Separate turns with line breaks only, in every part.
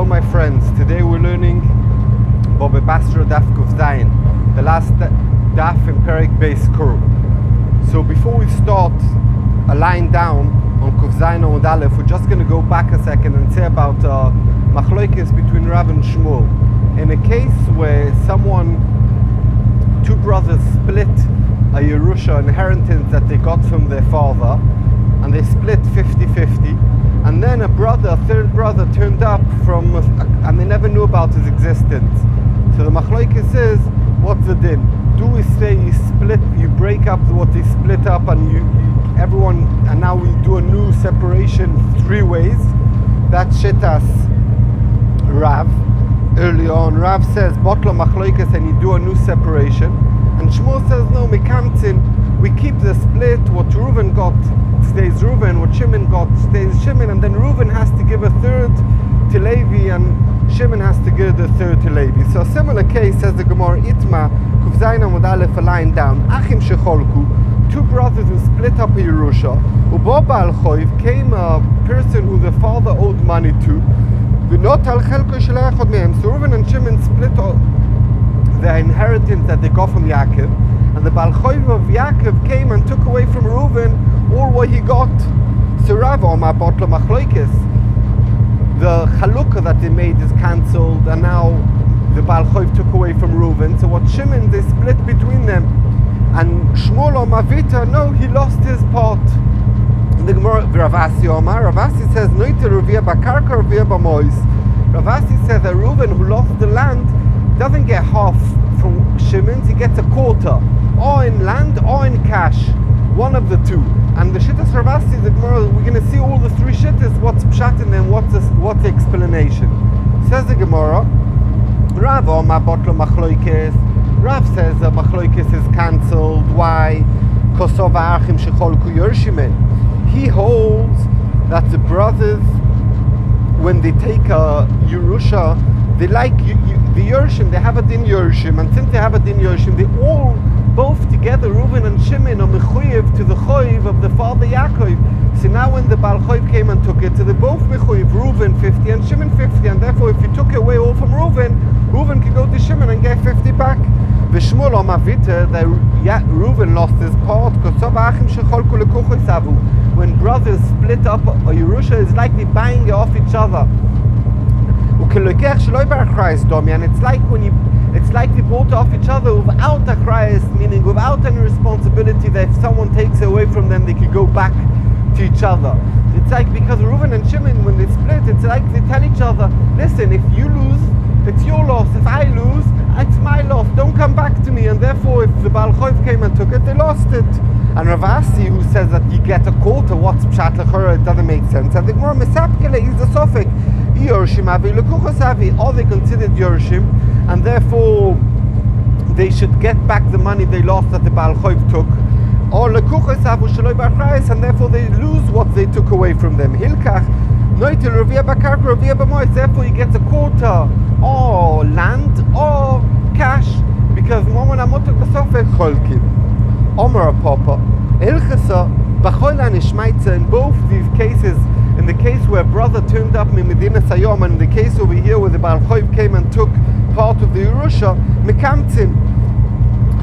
Hello my friends, today we're learning Bobe Basra Daf Kuf Zayin, the last Daf in Perek Beis Kur. So before we start a line down on Kuf Zayin and Aleph, we're just going to go back a second and say about Machloikis between Rav and Shmuel. In a case where two brothers split a Yerusha inheritance that they got from their father, and they split 50-50, and then a third brother turned up and they never knew about his existence. So the Machloikis is, what's the din? Do we say you break up what they split up and and now we do a new separation 3 ways? That's Shitas Rav. Early on, Rav says, Botla Machloikis, and you do a new separation. And Shmuel says, no, we keep the split. What Reuven got stays Reuven, what Shimon got stays Shimon, and then Reuven has to give a third to Levi, and Shimon has to give the third to Levi. So a similar case, says the Gemara, Itma, Kuf Zayin Amud Aleph, a line down, Achim Shecholku, 2 brothers who split up a Yerusha, Ubo Baal Choiv, came a person who the father owed money to, V'not al Chelko Shelei Echad Mehem. So Reuven and Shimon split the inheritance that they got from Yaakov, and the Baal Choiv of Yaakov came and took away from Reuven all what he got. So Rav Omar Botla Machloikis, the Chalukah that they made is cancelled, and now the Baal Choiv took away from Reuven. So what Shimon, they split between them. And Shmuel Omar Vita, no, he lost his part. The Gemara Ravasi Omar, Ravasi says, Noite Ruvia Bakarka Ruvia Bamois. Ravasi says that Reuven, who lost the land, doesn't get half from Shimon's, he gets a quarter, or in land or in cash, one of the two. And the Shittas Ravasi, the Gemara, we're going to see all the 3 Shittas, what's Pshat in them, what's the explanation. Says the Gemara, Rav Omar Botlo Machloikis. Rav says that Machloikis is cancelled. Why? Kosova Achim Shecholku Yershimen. He holds that the brothers, when they take a Yerusha, they like the Yershim, they have a din Yershim, and since they have a din Yershim, they all, both together, Reuven and Shimon, are mechuyev to the choiv of the father Yaakov. So now when the Baal Choiv came and took it, so they're both mechuyev, Reuven 50 and Shimon 50, and therefore if you took away all from Reuven could go to Shimon and get 50 back. V'Shmuel Omar Vita, that Reuven lost his part, when brothers split up a Yerusha, it's like they're buying it off each other. And it's like they bought off each other without a chrys, meaning without any responsibility that if someone takes it away from them, they could go back to each other. It's like, because Reuven and Shimon, when they split, it's like they tell each other, listen, if you lose, it's your loss. If I lose, it's my loss. Don't come back to me. And therefore, if the Baal Choiv came and took it, they lost it. And Ravasi, who says that you get a quarter, what's Pshat L'chora, it doesn't make sense. And the Gemara Mesapkele is the Sofik. Or they considered Yershim, and therefore they should get back the money they lost that the Baal Choiv took, or and therefore they lose what they took away from them. Therefore he gets a quarter, or land, or cash, because Omer Papa, in both these cases, in the case where a brother turned up in Medina Sayom, and in the case over here where the Baal Choiv came and took part of the Yerusha, Mekamtzim.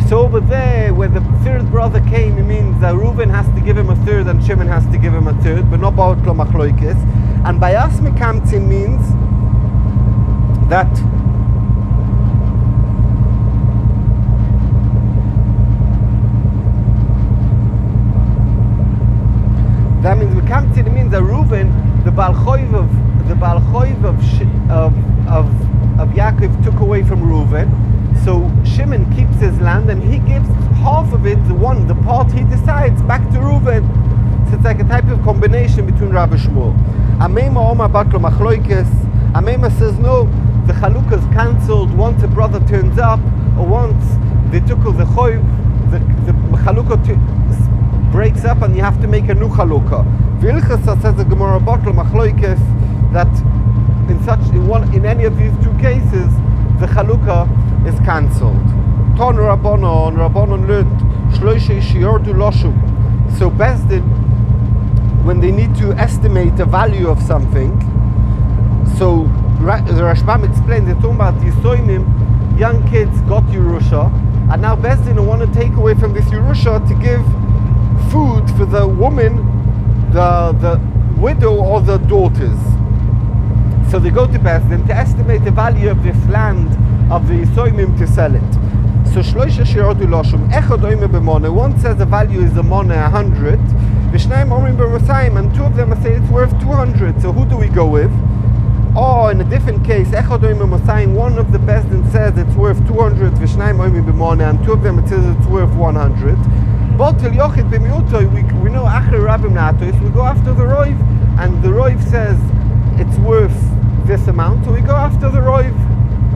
So over there, where the third brother came, it means that Reuven has to give him a third and Shimon has to give him a third, but not Ba'otlo Machloikis. And by us Mekamtzim means that means Mekamtzim, it means that Reuven, the Baal Choiv of Yaakov took away from Reuven. So Shimon keeps his land and he gives half of it, the part he decides, back to Reuven. So it's like a type of combination between Rav and Shmuel. Ameima Omar Batlo Machloikis. Ameima says no, the Chalukah is cancelled once a brother turns up, or once they took the Choiv, the Chalukah breaks up and you have to make a new Chalukah. Vilchasa says the Gemara Batlo Machloikis that in any of these 2 cases the Chalukah is cancelled. Ton Rabbanon learned Shloishe Shiordu Loshu. So Bezdin, when they need to estimate the value of something, so the Rashbam explained, they're talking about Yisoimim, young kids got Yerusha, and now Beis Din want to take away from this Yerusha to give food for the woman, the widow or the daughters. So they go to Beis Din to estimate the value of this land of the Yisoimim to sell it. So Shloisha Shirodu Loshum, Echad Oime B'Moneh, one says the value is the Moneh 100, V'Shnaim Omrim B'Masayim, and two of them say it's worth 200. So who do we go with? Or in a different case, Echad Oime B'Masayim, one of the Beis Din says it's worth 200, V'Shnaim Omrim B'Moneh, and two of them it says it's worth 100. But Til Yochid B'Miutoy, we know Acher Rabbim Natois, we go after the Roiv, and the Roiv says it's worth this amount, so we go after the Roiv.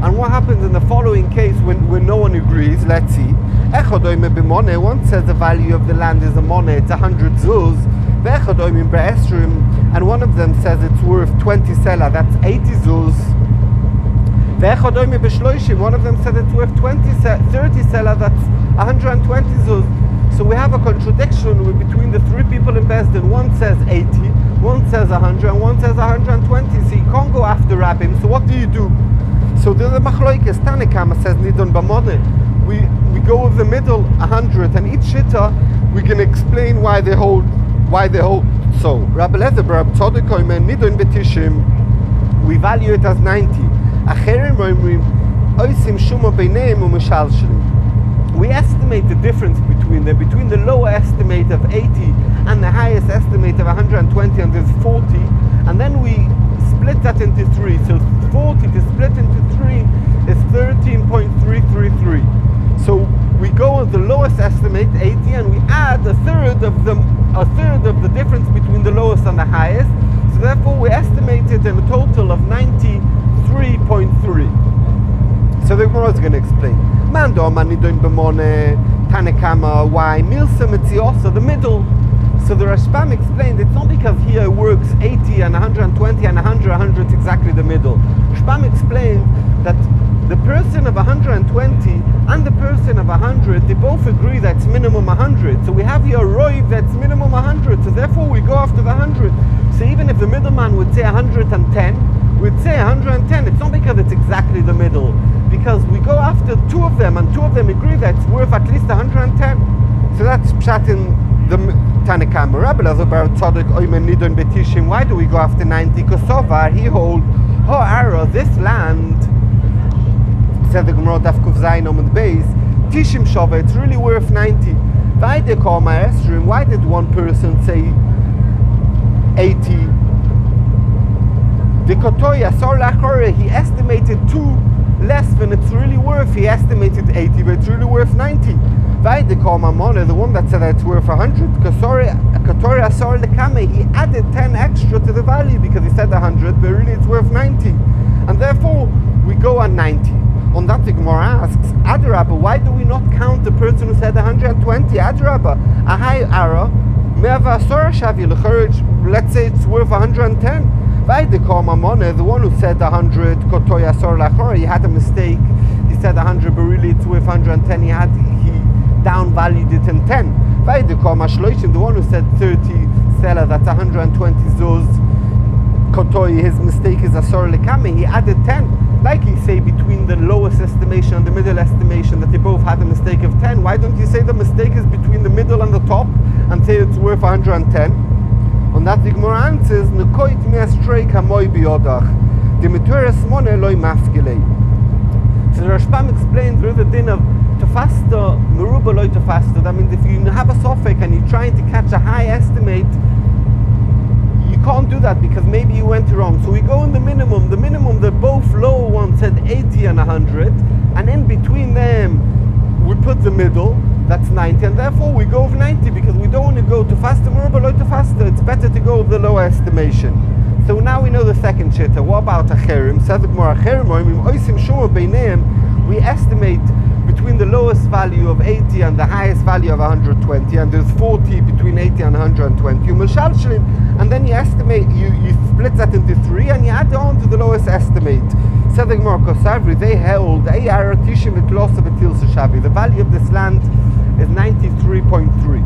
And what happens in the following case when no one agrees? Let's see. Echad Oime B'Moneh, one says the value of the land is a moneh, it's 100 zuz. V'echad Oime B'Esrim, and one of them says it's worth 20 selah, that's 80 zuz. V'echad Oime B'Shloishim, one of them says it's worth 30 selah, that's 120 zuz. So we have a contradiction between the three people in Beis Din. One says 80, one says 100, and one says 120. So you can't go after Rabbim. So what do? So the Machloikes, Tanakama says Nidon B'Moneh. We go with the middle 100, and each shitta we can explain why they hold so. Rabbi Lezer Rabbi Tzadok Omer Nidon B'Tishim, we value it as 90. Acherim Oimrim Oisim Shuma Beineim U'Mishalshlim. We estimate the difference between the lower estimate of 80 and the highest estimate of 120, and there's 40, and then we split that into 3. So 40 to split into 3 is 13.333. So we go with the lowest estimate, 80, and we add a third of the difference between the lowest and the highest. So therefore we estimate it in a total of 93.3. So the Gemara is going to explain. Mando Manidon B'Moneh, Tanakama, why? Milsa Mitziosa, the middle. So the Rashbam explained it's not because here it works 80 and 120 and 100 is exactly the middle. Rashbam explained that the person of 120 and the person of 100, they both agree that it's minimum 100. So we have here a roiv that's minimum 100, so therefore we go after the 100. So even if the middleman would say 110, we'd say 110. It's not because it's exactly the middle, because we go after two of them, and two of them agree that it's worth at least 110. So that's pshat in the Tanakama. Rabbi Lezer Bar Tzadok Omer Nidon B'Tishim. Why do we go after 90? Because Sovar, he holds, Aryeh, this land, said the Gemara Daf Zayin on the base, Tishim Shava, it's really worth 90. Why did one person say 80? The Kotoya Sor Lachore, he estimated 2 less than it's really worth. He estimated 80, but it's really worth 90. Why the Moneh, the one that said that it's worth 100, Kotoya Sor Lekame, he added 10 extra to the value because he said 100, but really it's worth 90. And therefore we go on 90. On that the Gemara asks, Adrabah, why do we not count the person who said 120? Adrabah, Ahai Ara, Me'ava Sora Shavi L'Chorich, let's say it's worth 110. Why the Moneh, the one who said 100, Kotoya Sor Lachor, he had a mistake. He said 100, but really it's worth 110. He downvalued it in 10. Why the Shloishim, the one who said 30 seller, that's 120 zuz. Kotoy, his mistake is Asor Lekame, he added 10. Like you say between the lowest estimation and the middle estimation that they both had a mistake of 10. Why don't you say the mistake is between the middle and the top and say it's worth 110? On that the Gemara answers, Nekoit mi'astrei kamoi biodach, Dimituras mone loy mafgilei. So the Rashbam explains through the din of tefasta, meruba loy tefasta. That means if you have a sofek and you're trying to catch a high estimate, you can't do that because maybe you went wrong. So we go in the minimum. The minimum, the both lower ones said 80 and 100, and in between them we put the middle, that's 90, and therefore we go with 90 because we don't want to go to faster, meruba loy tefasta. It's better to go with the lower estimation. So now we know the second shitta. What about Acherim? Says the Gemara, Acherim oisim shuma beineim. We estimate between the lowest value of 80 and the highest value of 120, and there's 40 between 80 and 120. And then you estimate, you split that into 3 and you add on to the lowest estimate. Says the Gemara, Kosavri, they held the value of this land is 93.3.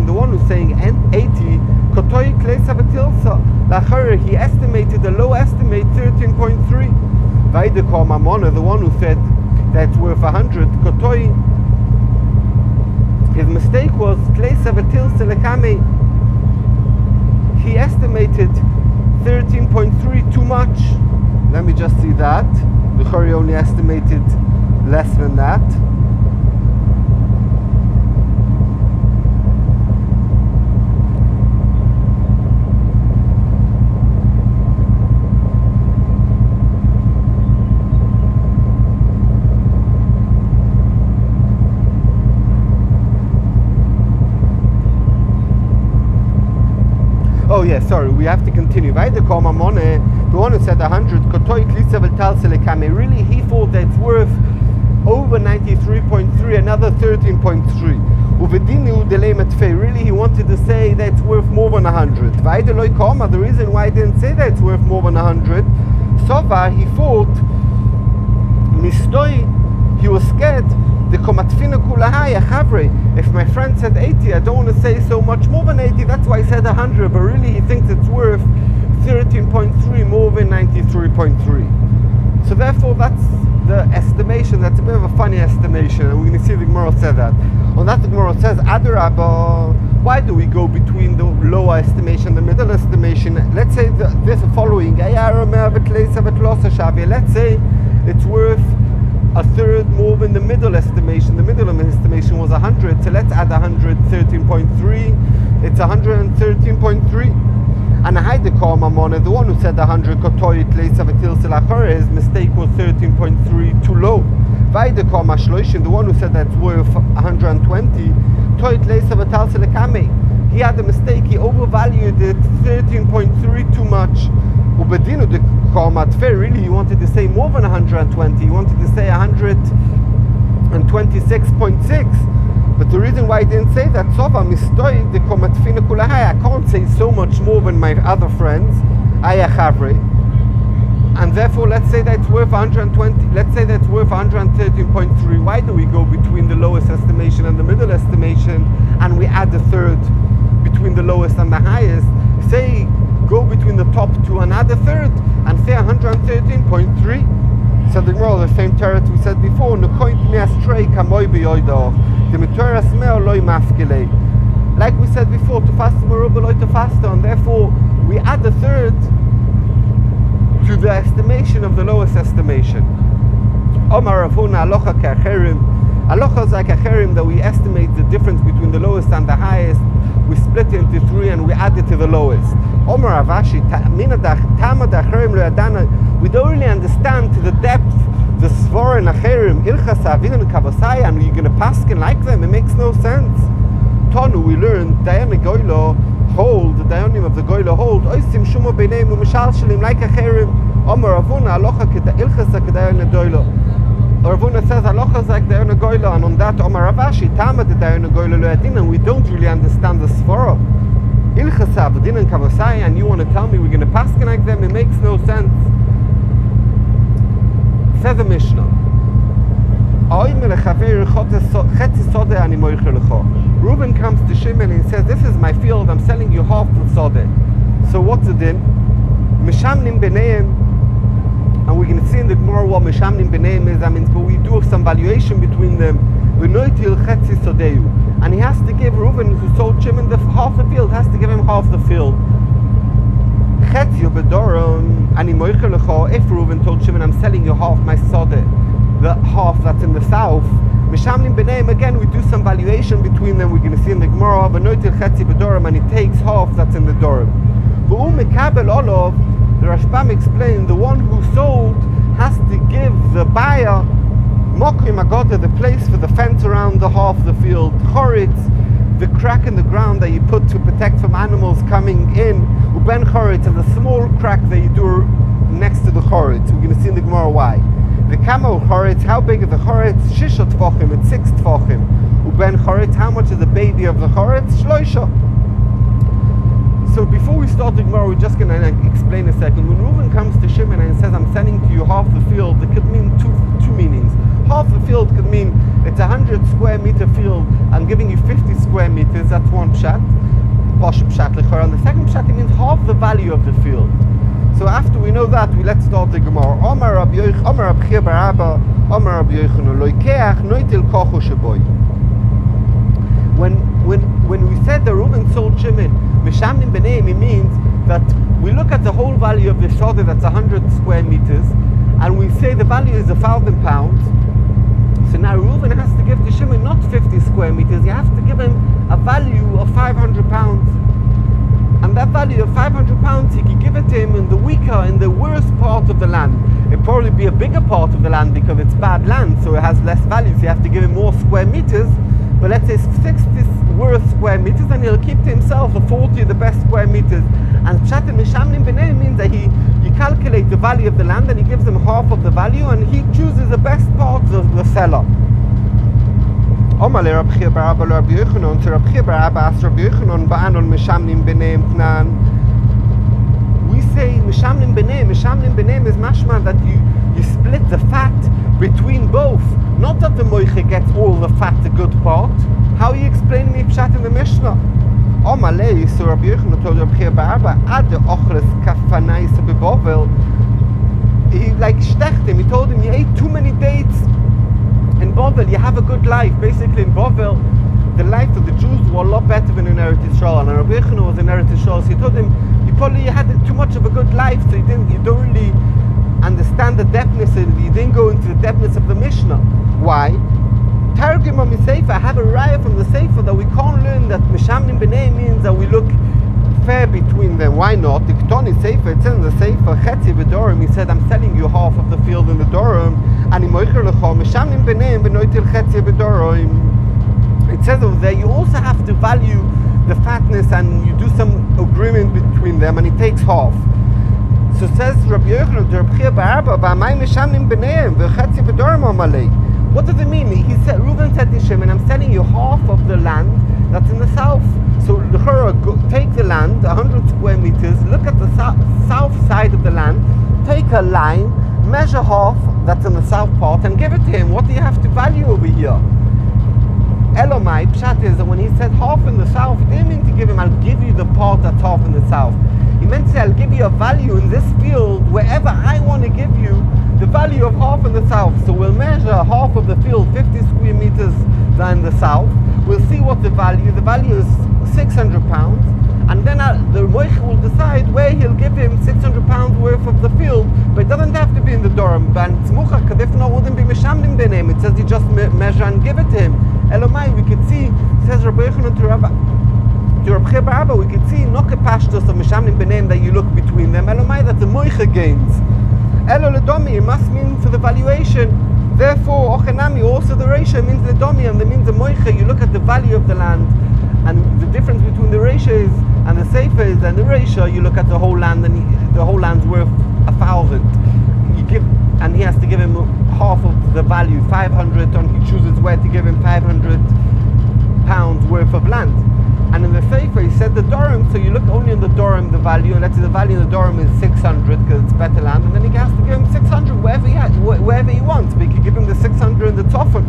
The one who's saying 80, Kotoi Kleisa V'Tilsa. Lachar, he estimated the low estimate 13.3. Vaidekor Mamona, the one who said that's worth 100. Kotoi, his mistake was Kleisa V'Tilsa Lekame. He estimated 13.3 too much. Let me just see that. The Khari only estimated less than that. Oh yeah, sorry, we have to continue. The one who said 100, really he thought that it's worth over 93.3, another 13.3. Really he wanted to say that it's worth more than 100. The reason why he didn't say that it's worth more than 100, Sova, he thought, he was scared. If my friend said 80, I don't want to say so much more than 80, that's why I said 100, but really he thinks it's worth 13.3 more than 93.3. So therefore that's the estimation. That's a bit of a funny estimation, and we're going to see the Gemara said that. On that the Gemara says, Adarabba, why do we go between the lower estimation and the middle estimation? Let's say this following, let's say it's worth a third more than the middle estimation. The middle estimation was 100, so let's add 113.3. It's 113.3. And Haidekar Mamona, the one who said 100, his mistake was 13.3 too low. Vaidekar Mashloishin, the one who said that's worth 120, he had a mistake, he overvalued it 13.3 too much. Really, he wanted to say more than 120, he wanted to say 126.6. But the reason why I didn't say that, I can't say so much more than my other friends, and therefore let's say that's worth 120, let's say that's worth 113.3. Why do we go between the lowest estimation and the middle estimation, and we add a third between the lowest and the highest? Say, go between the top two and add a third, and say 113.3. So the Gemara, the same terror we said before, like we said before, to fast to faster, and therefore we add a third to the estimation of the lowest estimation. Aloha is like a cherim, that we estimate the difference between the lowest and the highest, we split it into three and we add it to the lowest. We don't really understand to the depth the svara and acherim, ilchas avin and kavasai, and you're going to paskin like them. It makes no sense. Tonu, we learned dayanim goylo hold, the dayanim of the goylo hold oisim shumo beineim u'mishalshalim like acherim. Omar Ravuna alocha ilchas kedayanim goylo. Ravuna says alocha is like dayanim goylo, and on that Omar Ravashi tama the dayanim goylo lo yadin, and we don't really understand the svara. Ilchas avin and kavasai, and you want to tell me we're going to paskin like them? It makes no sense. Says the Mishnah, Reuben comes to Shimon and he says, this is my field, I'm selling you half the sodeh. So what's it in? Mishamnim b'neim, and we're going to see in the Gemara what Mishamnim b'neim is. That means, but we do some valuation between them. And he has to give Reuben, who sold Shimon half the field, has to give him half the field. If Reuben told Shimon, I'm selling you half my sodeh, the half that's in the south, Mishamlim b'neim, again we do some valuation between them. We're going to see in the Gemara, and he takes half that's in the Dorim. The Rashbam explained, the one who sold has to give the buyer Mokim Agoda, the place for the fence around the half the field, Choritz, the crack in the ground that you put to protect from animals coming in, uben choritz, and the small crack that you do next to the choritz. We're going to see in the Gemara why. The camel choritz, how big is the choritz? Shisha tfachim, it's 6 tfachim. Uben choritz, how much is the baby of the choritz? Shloisha. So before we start the Gemara, we're just going to explain a second. When Reuben comes to Shimon and says, I'm selling to you half the field, it could mean two meanings. Half the field could mean it's 100 square meter field, I'm giving you 50 square meters, that's one pshat. Posh Pshat Lechor. And the second Pshat, it means half the value of the field. So after we know that, let's start the Gemara. Omar Rab Chia bar Abba, Omar Rab Yochanan, Loikeach noitil kochu sheboy. When we said that Reuben sold Shimon, Mishamnim B'neim, it means that we look at the whole value of the Shodeh, that's 100 square meters, and we say the value is 1,000 pounds. So now Reuben has to give to Shimon not 50 square meters, he has to give him a value of 500 pounds. And that value of 500 pounds, he can give it to him in the weaker, in the worst part of the land. It'll probably be a bigger part of the land because it's bad land, so it has less value, so you have to give him more square meters. But let's say 60 worst square meters, and he'll keep to himself the 40 the best square meters. And Pshat Mishamnim B'nei means that you calculate the value of the land and he gives them half of the value and he chooses the best parts of the seller. Omar le Rab Chia bar Abba le Rab Yochanan, so Rab Chia bar Abba asked Rab Yochanan, Ba'anon Mishamnim B'nei Tnan. We say Mishamnim B'nei is mashma that you split the fat between both. Not that the moiche gets all the fat, the good part. How are you explaining me Pshat in the Mishnah? Omar le, so Rab Yochanan told Rab Chia bar Abba, Ad ochles kafanais beBovel. He like stecht him. He told him, you ate too many dates in Bovel, you have a good life. Basically in Bovel, the life of the Jews were a lot better than in Eretz Yisrael, and Rabbi Yochanan was in Eretz Yisrael, so he told him, you probably had too much of a good life, so you don't really understand the depthness, you didn't go into the depthness of the Mishnah. Why? Targum on Sefer, I have a raya from the Sefer that we can't learn that Mishamnim B'nei means that we look fair between them. Why not? The Ketoni Sefer, it says in the Sefer, Chetzi B'Dorim, he said, I'm selling you half of the field in the Dorim, and Mishamnim B'nei B'noitil Chetzi B'Dorim. It says over there, you also have to value the fatness and you do some agreement between them, and he takes half. So it says Rabbi Yochanan to Rabbi Chia bar Abba, V'amay Mishamnim B'nei V'chetzi B'Dorim Amalei. What does it mean? He said, Reuben said to Shimon, I'm selling you half of the land that's in the south. So take the land, 100 square meters, look at the south side of the land, take a line, measure half that's in the south part, and give it to him. What do you have to value over here? Elomai, Pshat is that when he said half in the south, he didn't mean to give him, I'll give you the part that's half in the south. He meant to say, I'll give you a value in this field, wherever I want to give you the value of half in the south. So we'll measure half of the field, 50 square meters in the south. We'll see what the value is 600 pounds, and then the Moich will decide where he'll give him 600 pounds worth of the field, but it doesn't have to be in the Dorim. But Tzmucha, if not, wouldn't be Mishamnim B'nei. It says you just measure and give it to him. Elomai, we could see, it says Rabbi Yochanan to Rabbi Chia bar Abba, we could see not a pashtos of Mishamnim B'nei that you look between them. Elomai, that the Moich gains. Elo Ledomi, it must mean for the valuation. Therefore, Ochenami, also the ratio means Ledomi, and that means the Moich, you look at the value of the land. And the difference between the ratios and the safers and the ratio, you look at the whole land, and the whole land's worth 1,000. And he has to give him half of the value, 500, and he chooses where to give him 500 pounds worth of land. And in the safer, he said the Dorim, so you look only in the Dorim, the value, and let's say the value in the Dorim is 600 because it's better land, and then he has to give him 600 wherever he wants, but he can give him the 600 in the Tofen.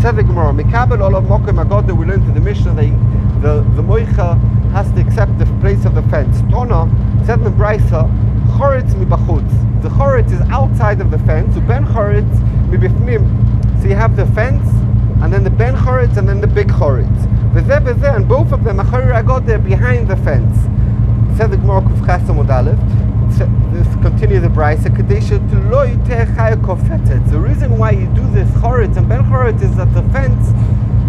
Said the Gemara, Mikabel Olav Mokem Agoda, we learned in the Mishnah that the Moicha has to accept the place of the fence. Tona, said in the Braisa, Choretz mi bachutz. The Choretz is outside of the fence, so Ben Choretz mi bifnim. So you have the fence, and then the Ben Choretz, and then the big Choretz. V'zeh, and both of them, Achori Agoda, behind the fence. Said the Gemara Kuf Ches Amud Aleph. Let's continue the Braisa. The reason why you do this choretz and ben choretz is that the fence,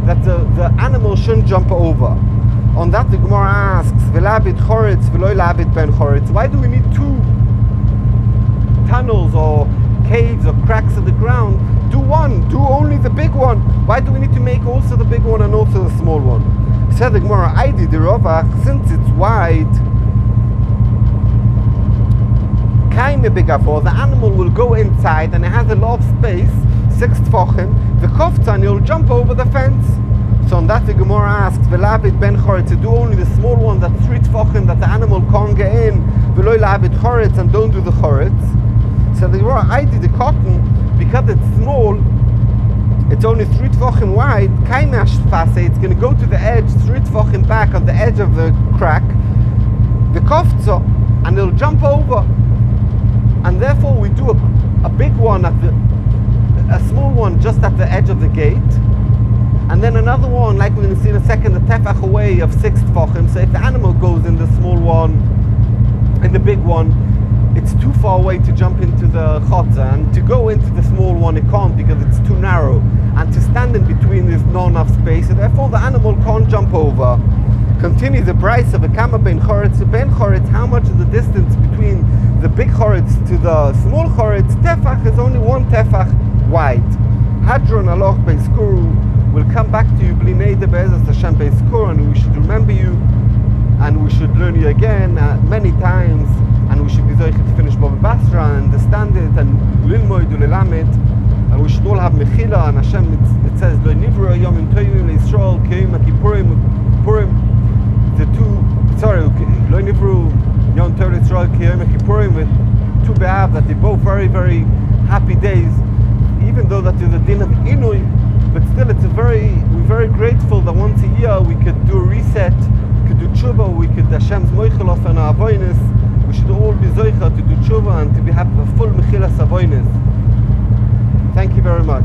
that the animal shouldn't jump over. On that the Gemara asks, "V'labit choretz v'loy labit ben choretz." Why do we need two tunnels or caves or cracks of the ground? Do one. Do only the big one. Why do we need to make also the big one and also the small one? Said the Gemara, "Aidi the rovach, since it's wide." The animal will go inside and it has a lot of space, 6 tfachim, the koftzan, he'll jump over the fence. So on that the Gemara asks, V'labit ben choretz, to do only the small one that's 3 tfachim that the animal can't get in, V'loy labit choretz, and don't do the choretz. So the Gemara, I did the cotton, because it's small, it's only 3 tefachim wide, it's going to go to the edge, 3 tefachim back on the edge of the crack, the kofza, and it'll jump over. And therefore we do a big one a small one just at the edge of the gate, and then another one, like we're going to see in a second, a tefach away of 6 tefachim. So if the animal goes in the small one, in the big one, it's too far away to jump into the chotza, and to go into the small one it can't because it's too narrow, and to stand in between is not enough space, and therefore the animal can't jump over. Continue the price of a kama ben choretz. Ben choretz, how much is the distance between the big choretz to the small choretz? Tefach is only 1 tefach wide. Hadron aloch beiskuru. We'll come back to you b'li neder be'ezras Hashem beiskuru, and we should remember you, and we should learn you again many times, and we should be zoich to finish Bava Basra and understand it, and lilmoid ulelamed, and we should all have mechila. And Hashem, it says lo nivru yomim toivim leIsrael kiyom Kippurim. The lo nivru yom tov leIsrael kiyom Kippurim, with Tu B'Av, that they're both very, very happy days, even though that is a din of inui, but still we're very grateful that once a year we could do a reset, we could do tshuva, we could Hashem's moichelof and avoinus. We should all be zoicha to do tshuva and to have a full mechilas avoinus. Thank you very much.